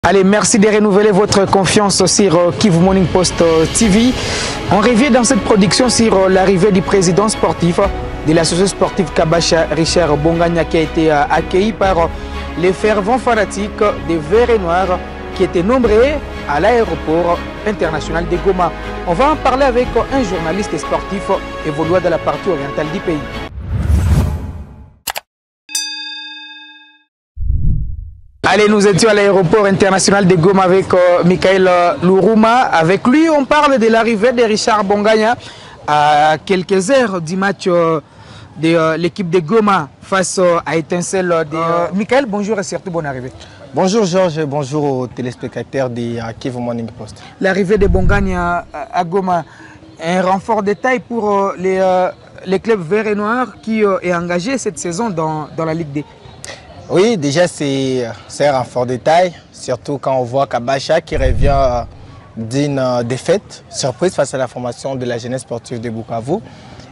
Allez, merci de renouveler votre confiance sur Kivu Morning Post TV. On revient dans cette production sur l'arrivée du président sportif de l'association sportive Kabasha, Richard Bongania, qui a été accueilli par les fervents fanatiques des Verts et Noirs qui étaient nombreux à l'aéroport international de Goma. On va en parler avec un journaliste sportif évoluant dans la partie orientale du pays. Allez, nous étions à l'aéroport international de Goma avec Michael Lourouma. Avec lui, on parle de l'arrivée de Richard Bongania à quelques heures du match de l'équipe de Goma face à Étincelle. Michael, bonjour et surtout bonne arrivée. Bonjour Georges, bonjour aux téléspectateurs de Kivu Morning Post. L'arrivée de Bongania à Goma, un renfort de taille pour les clubs verts et noirs qui est engagé cette saison dans la Ligue D. Oui, déjà c'est un renfort de taille, surtout quand on voit Kabasha qui revient d'une défaite surprise face à la formation de la jeunesse sportive de Bukavu.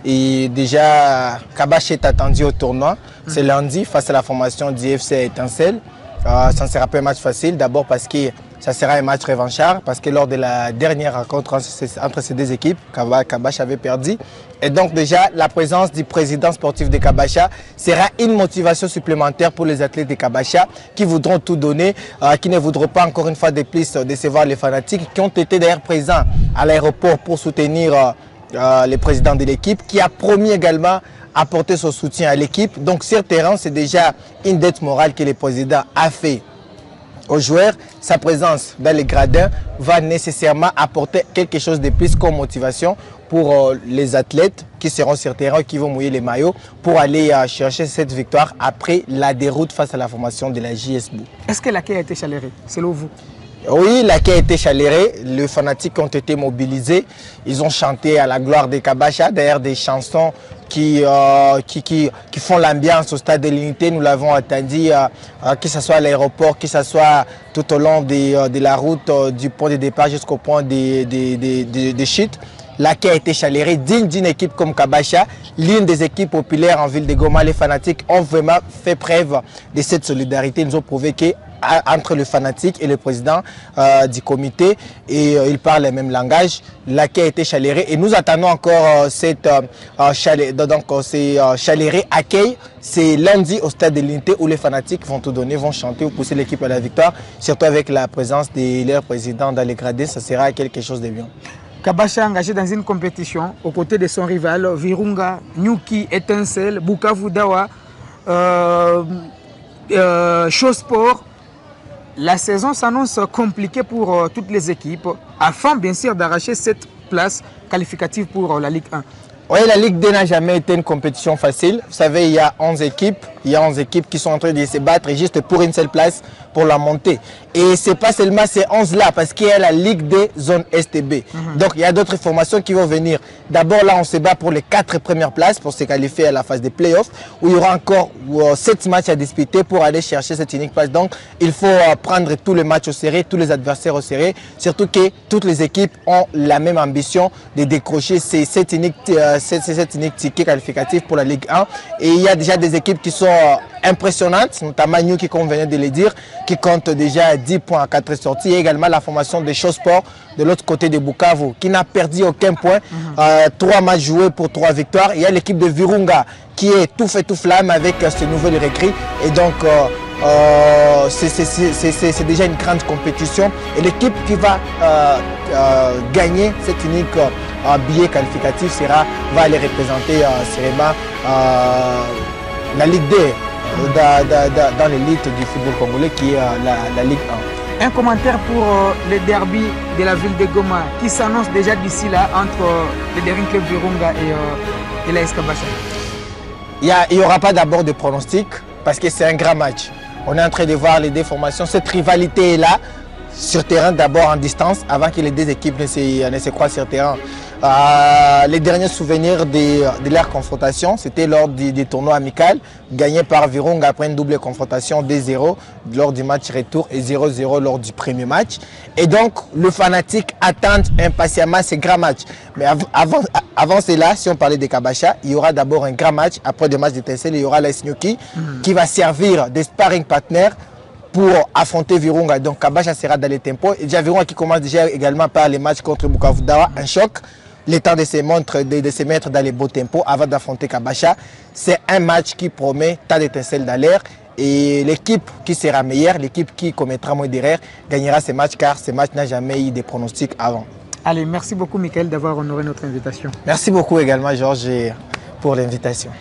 Et déjà, Kabasha est attendu au tournoi. C'est lundi face à la formation du FC Étincelle. Ça ne sera pas un match facile, d'abord parce que ça sera un match revanchard, parce que lors de la dernière rencontre entre ces deux équipes, Kabasha avait perdu. Et donc déjà, la présence du président sportif de Kabasha sera une motivation supplémentaire pour les athlètes de Kabasha qui voudront tout donner, qui ne voudront pas encore une fois de plus décevoir les fanatiques, qui ont été d'ailleurs présents à l'aéroport pour soutenir le président de l'équipe, qui a promis également apporter son soutien à l'équipe. Donc sur terrain, c'est déjà une dette morale que le président a fait aux joueurs. Sa présence dans les gradins va nécessairement apporter quelque chose de plus comme motivation pour les athlètes qui seront sur terrain, qui vont mouiller les maillots pour aller chercher cette victoire après la déroute face à la formation de la JSB. Est-ce que l'accueil a été chaleureux, selon vous? Oui, l'accueil a été chaleureux. Les fanatiques ont été mobilisés. Ils ont chanté à la gloire de Kabasha, derrière des chansons qui font l'ambiance au stade de l'Unité. Nous l'avons entendu, que ce soit à l'aéroport, que ce soit tout au long de la route du point de départ jusqu'au point de chute. L'accueil a été chaleureux, digne d'une équipe comme Kabasha, l'une des équipes populaires en ville de Goma. Les fanatiques ont vraiment fait preuve de cette solidarité. Ils nous ont prouvé que entre le fanatique et le président du comité, et ils parlent le même langage. L'accueil a été chaleureux et nous attendons encore cette chaleureux accueil. C'est lundi au stade de l'Unité où les fanatiques vont tout donner, vont chanter ou pousser l'équipe à la victoire, surtout avec la présence de leur président dans les gradins. Ça sera quelque chose de bien. Kabasha engagé dans une compétition aux côtés de son rival Virunga, Nyuki, Étincelle, Bukavu Dawa, Showsport. La saison s'annonce compliquée pour toutes les équipes, afin bien sûr d'arracher cette place qualificative pour la Ligue 1. Oui, la Ligue 2 n'a jamais été une compétition facile. Vous savez, il y a 11 équipes. Il y a 11 équipes qui sont en train de se battre juste pour une seule place pour la montée. Et ce n'est pas seulement ces 11-là, parce qu'il y a la Ligue des zones STB. Donc, il y a d'autres formations qui vont venir. D'abord, là, on se bat pour les 4 premières places pour se qualifier à la phase des playoffs, où il y aura encore 7 matchs à disputer pour aller chercher cette unique place. Donc, il faut prendre tous les matchs au serré, tous les adversaires au serré. Surtout que toutes les équipes ont la même ambition de décrocher cette unique ticket qualificatif pour la Ligue 1. Et il y a déjà des équipes qui sont impressionnantes, notamment Nyuki, comme on venait de le dire, qui compte déjà 10 points à 4 sorties. Et également la formation de Showsport de l'autre côté de Bukavu, qui n'a perdu aucun point. 3 matchs joués pour 3 victoires. Il y a l'équipe de Virunga qui est tout fait tout flamme avec ce nouvel recrue. Et donc, c'est déjà une grande compétition. Et l'équipe qui va gagner cet unique billet qualificatif va aller représenter sûrement la Ligue D dans l'élite du football congolais qui est la Ligue 1. Un commentaire pour le derby de la ville de Goma qui s'annonce déjà d'ici là entre le dernier club Virunga et l'AS Kabasha. Il n'y aura pas d'abord de pronostic parce que c'est un grand match. On est en train de voir les deux formations. Cette rivalité est là, sur terrain, d'abord en distance, avant que les deux équipes ne se croisent sur terrain. Les derniers souvenirs de leur confrontation, c'était lors du tournoi amical, gagné par Virunga après une double confrontation 2-0 lors du match retour et 0-0 lors du premier match. Et donc, le fanatique attend impatiemment ces grands matchs. Mais avant cela, si on parlait de Kabasha, il y aura d'abord un grand match. Après le match d'Étincelle, il y aura l'AS Nyuki qui va servir de sparring partner pour affronter Virunga. Donc Kabasha sera dans les tempos. Et déjà Virunga qui commence déjà également par les matchs contre Bukavu Dawa, un choc. Le temps de se mettre dans les beaux tempos avant d'affronter Kabasha. C'est un match qui promet tant d'étincelles dans l'air. Et l'équipe qui sera meilleure, l'équipe qui commettra moins d'erreurs, gagnera ce match car ce match n'a jamais eu de pronostics avant. Allez, merci beaucoup Michael d'avoir honoré notre invitation. Merci beaucoup également Georges pour l'invitation.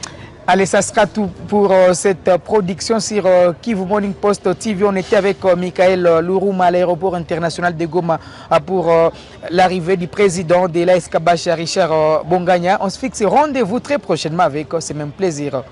Allez, ça sera tout pour cette production sur Kivu Morning Post TV. On était avec Michael Lourouma à l'aéroport international de Goma pour l'arrivée du président de l'AS Kabasha, Richard Bongagna. On se fixe rendez-vous très prochainement avec ce même plaisir.